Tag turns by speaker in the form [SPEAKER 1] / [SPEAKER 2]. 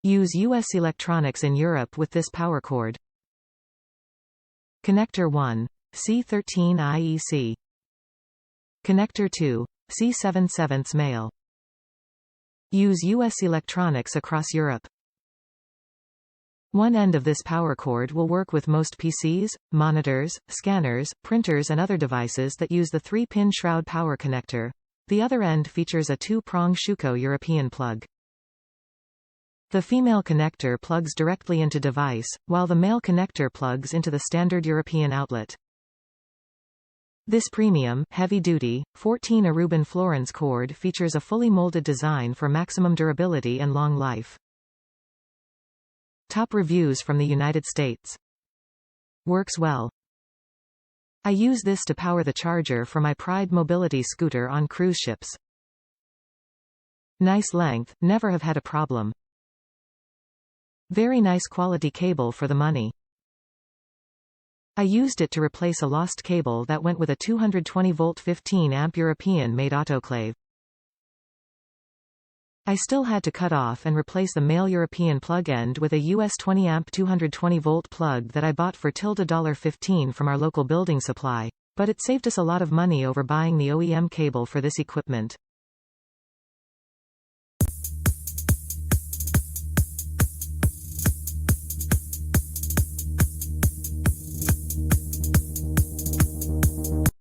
[SPEAKER 1] Use US electronics in Europe with this power cord. Connector 1. C13 IEC. Connector 2. C7/7 male. Use US electronics across Europe. One end of this power cord will work with most PCs, monitors, scanners, printers and other devices that use the 3-pin shroud power connector. The other end features a 2-prong Schuko European plug. The female connector plugs directly into device, while the male connector plugs into the standard European outlet. This premium, heavy-duty, 14 Aruban Florence cord features a fully molded design for maximum durability and long life. Top reviews from the United States. Works well. I use this to power the charger for my Pride mobility scooter on cruise ships. Nice length, never have had a problem. Very nice quality cable for the money. I used it to replace a lost cable that went with a 220-volt 15-amp European-made autoclave. I still had to cut off and replace the male European plug end with a US 20-amp 220-volt plug that I bought for $15 from our local building supply, but it saved us a lot of money over buying the OEM cable for this equipment.